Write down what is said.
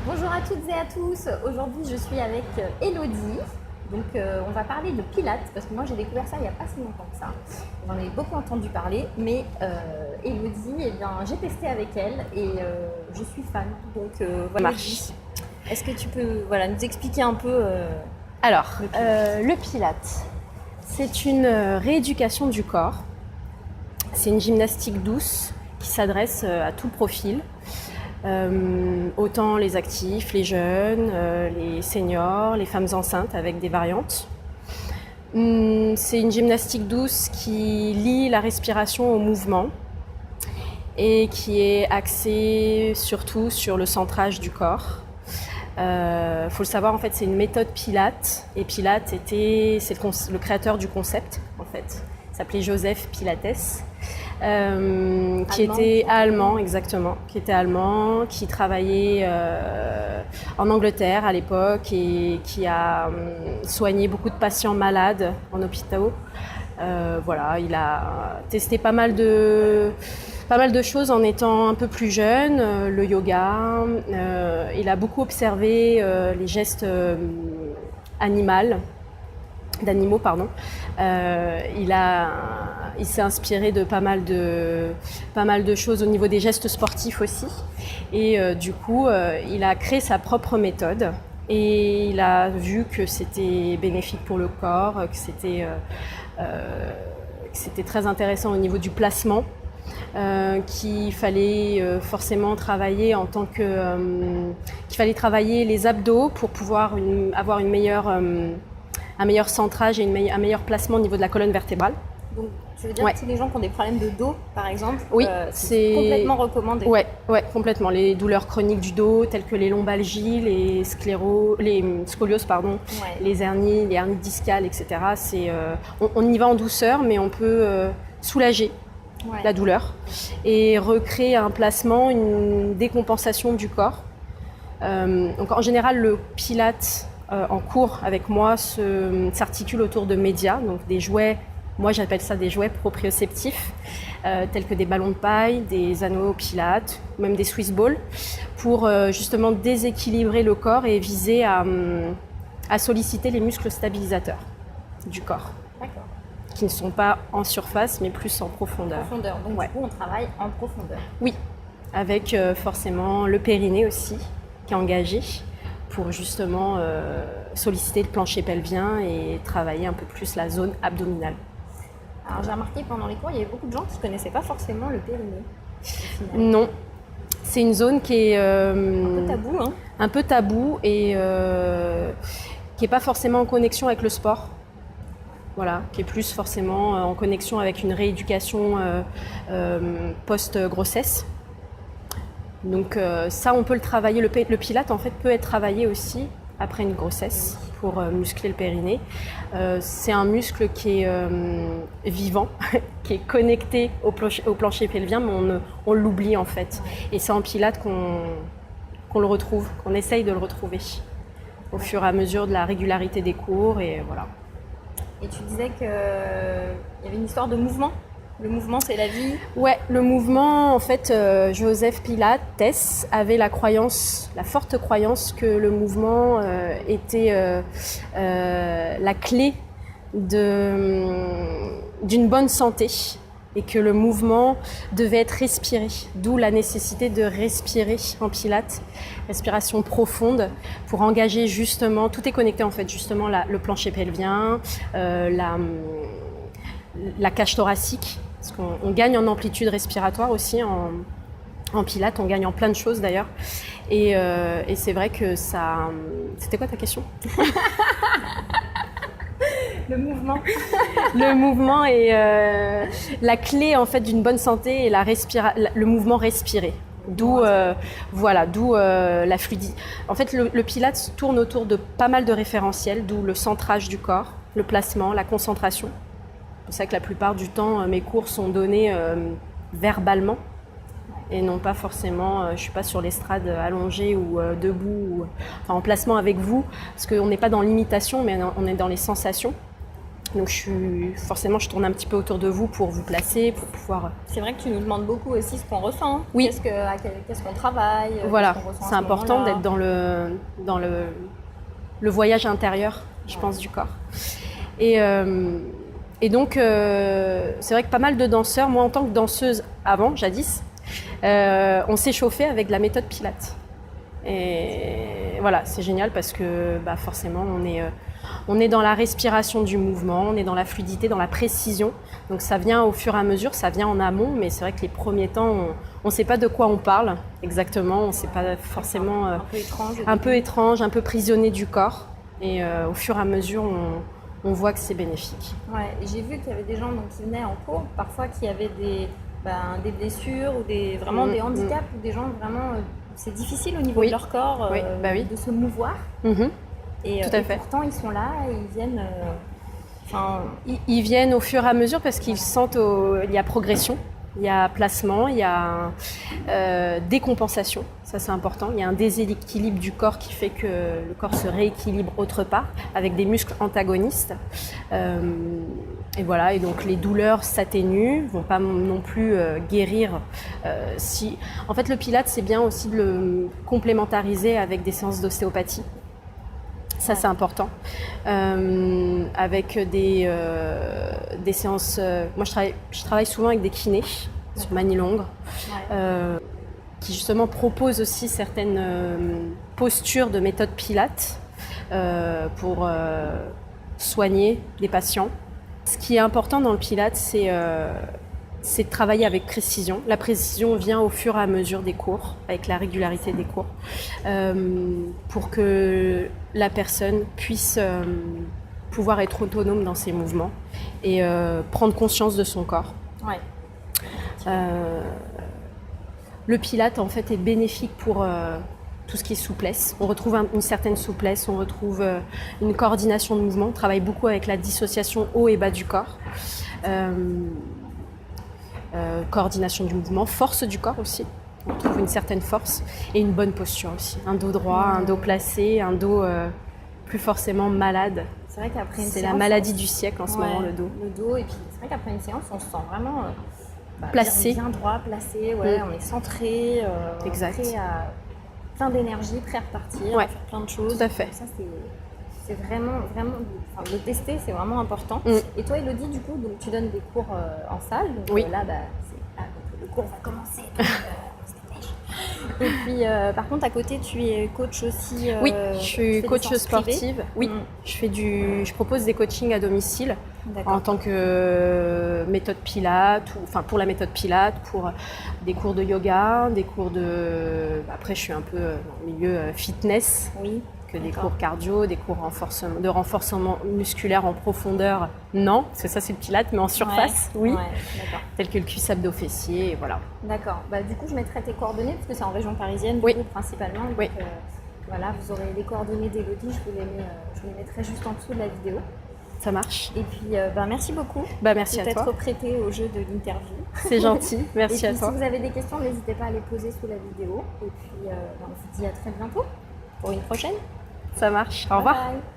Bonjour à toutes et à tous. Aujourd'hui, je suis avec Elodie. Donc, on va parler de Pilates parce que moi, j'ai découvert ça il n'y a pas si longtemps que ça. J'en ai beaucoup entendu parler, mais Elodie, eh bien, j'ai testé avec elle et je suis fan. Donc, voilà. Marche. Est-ce que tu peux nous expliquer un peu Alors, le Pilates. le Pilates, c'est une rééducation du corps. C'est une gymnastique douce qui s'adresse à tout profil. Autant les actifs, les jeunes, les seniors, les femmes enceintes avec des variantes. C'est une gymnastique douce qui lie la respiration au mouvement et qui est axée surtout sur le centrage du corps. Faut le savoir, en fait, c'est une méthode Pilates et Pilates c'est le créateur du concept, en fait. Il s'appelait Joseph Pilates. Qui était allemand, exactement, qui travaillait en Angleterre à l'époque et qui a soigné beaucoup de patients malades en hôpitaux. Il a testé pas mal de choses en étant un peu plus jeune, le yoga. Il a beaucoup observé les gestes d'animaux. Il s'est inspiré de pas mal de choses au niveau des gestes sportifs aussi. Et du coup, il a créé sa propre méthode. Et il a vu que c'était bénéfique pour le corps, que c'était très intéressant au niveau du placement, qu'il fallait forcément travailler qu'il fallait travailler les abdos pour pouvoir avoir un meilleur centrage et un meilleur placement au niveau de la colonne vertébrale. Donc, tu veux dire que tous les gens qui ont des problèmes de dos, par exemple, oui, c'est complètement recommandé. Ouais, complètement. Les douleurs chroniques du dos, telles que les lombalgies, les scolioses, les hernies discales, etc. On y va en douceur, mais on peut soulager la douleur et recréer un placement, une décompensation du corps. Donc en général, le Pilates en cours avec moi s'articule autour de médias, donc des jouets. Moi, j'appelle ça des jouets proprioceptifs, tels que des ballons de paille, des anneaux Pilates, ou même des Swiss balls, pour justement déséquilibrer le corps et viser à solliciter les muscles stabilisateurs du corps. D'accord. Qui ne sont pas en surface, mais plus en profondeur. Donc du coup, on travaille en profondeur. Oui, avec forcément le périnée aussi, qui est engagé pour justement solliciter le plancher pelvien et travailler un peu plus la zone abdominale. Alors j'ai remarqué pendant les cours, il y avait beaucoup de gens qui ne connaissaient pas forcément le périnée. Non, c'est une zone qui est un peu tabou et qui n'est pas forcément en connexion avec le sport. Voilà, qui est plus forcément en connexion avec une rééducation post-grossesse. Donc ça, on peut le travailler. Le Pilates, en fait, peut être travaillé aussi après une grossesse pour muscler le périnée. C'est un muscle qui est vivant, qui est connecté au plancher pelvien, mais on l'oublie en fait. Et c'est en Pilates qu'on le retrouve, qu'on essaye de le retrouver au fur et à mesure de la régularité des cours et voilà. Et tu disais qu'il y avait une histoire de mouvement. Le mouvement, c'est la vie. Ouais, le mouvement, en fait, Joseph Pilates avait la forte croyance que le mouvement était la clé d'une bonne santé et que le mouvement devait être respiré, d'où la nécessité de respirer en Pilates, respiration profonde pour engager justement, tout est connecté en fait, justement le plancher pelvien, la cage thoracique, parce qu'on gagne en amplitude respiratoire aussi en Pilates, on gagne en plein de choses d'ailleurs. Et c'est vrai que ça... C'était quoi ta question ? Le mouvement. Le mouvement est la clé en fait d'une bonne santé et le mouvement respiré. D'où la fluidité. En fait, le Pilates tourne autour de pas mal de référentiels, d'où le centrage du corps, le placement, la concentration. C'est pour ça que la plupart du temps, mes cours sont donnés verbalement et non pas forcément, je ne suis pas sur l'estrade allongée ou debout, en placement avec vous, parce qu'on n'est pas dans l'imitation, mais on est dans les sensations. Donc forcément, je tourne un petit peu autour de vous pour vous placer, pour pouvoir... C'est vrai que tu nous demandes beaucoup aussi ce qu'on ressent. Oui. Qu'est-ce qu'on travaille. Voilà, qu'est-ce qu'on ressent à c'est ce important moment-là. d'être dans le voyage intérieur, je pense, du corps. Et donc, c'est vrai que pas mal de danseurs, moi en tant que danseuse avant, jadis, on s'est chauffé avec de la méthode Pilates. Et voilà, c'est génial parce que forcément, on est dans la respiration du mouvement, on est dans la fluidité, dans la précision. Donc ça vient au fur et à mesure, ça vient en amont, mais c'est vrai que les premiers temps, on ne sait pas de quoi on parle exactement, on ne sait pas forcément... un peu étrange, un peu prisonnier du corps. Et au fur et à mesure, on voit que c'est bénéfique. Ouais, j'ai vu qu'il y avait des gens qui venaient en cours, parfois qui avaient des blessures ou des handicaps, ou des gens vraiment... c'est difficile au niveau de leur corps de se mouvoir. Et, tout à fait. Pourtant, ils sont là et ils viennent... Ils viennent au fur et à mesure parce qu'ils sentent il y a progression, il y a placement, il y a décompensation. Ça, c'est important. Il y a un déséquilibre du corps qui fait que le corps se rééquilibre autre part avec des muscles antagonistes. Et voilà. Et donc, les douleurs s'atténuent, vont pas non plus guérir. En fait, le Pilates, c'est bien aussi de le complémentariser avec des séances d'ostéopathie. Ça, c'est important. Avec des séances... moi, je travaille souvent avec des kinés sur Manilongre, qui justement proposent aussi certaines postures de méthode Pilates pour soigner les patients. Ce qui est important dans le Pilates, c'est de travailler avec précision. La précision vient au fur et à mesure des cours, avec la régularité des cours, pour que la personne puisse pouvoir être autonome dans ses mouvements et prendre conscience de son corps. Ouais. Le Pilates, en fait, est bénéfique pour tout ce qui est souplesse. On retrouve une certaine souplesse, on retrouve une coordination de mouvement. On travaille beaucoup avec la dissociation haut et bas du corps. Coordination du mouvement, force du corps aussi. On trouve une certaine force et une bonne posture aussi. Un dos droit, un dos placé, un dos plus forcément malade. C'est vrai qu'après une C'est séance, la maladie du siècle en ce moment, le dos. Le dos, et puis c'est vrai qu'après une séance, on se sent vraiment placé. Bien droit, placé, on est centré, exact. Prêt à plein d'énergie, prêt à repartir, à faire plein de choses. Tout à fait. Donc ça, c'est vraiment, le tester, c'est vraiment important. Et toi, Elodie, du coup, donc, tu donnes des cours en salle. Donc, là, donc, le cours va commencer. Et puis, par contre, à côté, tu es coach aussi. Oui, je suis coach sportive. Oui, je propose des coachings à domicile en tant que méthode Pilates, pour la méthode Pilates, pour des cours de yoga, des cours de. Après, je suis un peu dans le milieu fitness. Oui. Que des cours cardio, des cours de renforcement musculaire en profondeur, non, parce que ça c'est le Pilates, mais en surface, oui, tel que le cuisse abdos fessier, et voilà. D'accord, du coup je mettrai tes coordonnées, parce que c'est en région parisienne, du coup, principalement, donc voilà, vous aurez les coordonnées d'Elodie, je vous les mettrai juste en dessous de la vidéo. Ça marche. Et puis merci beaucoup merci de à toi. D'être prêté au jeu de l'interview. C'est gentil, merci à toi. Si vous avez des questions, n'hésitez pas à les poser sous la vidéo, et puis on se dit à très bientôt pour une prochaine. Ça marche, au revoir. Bye bye.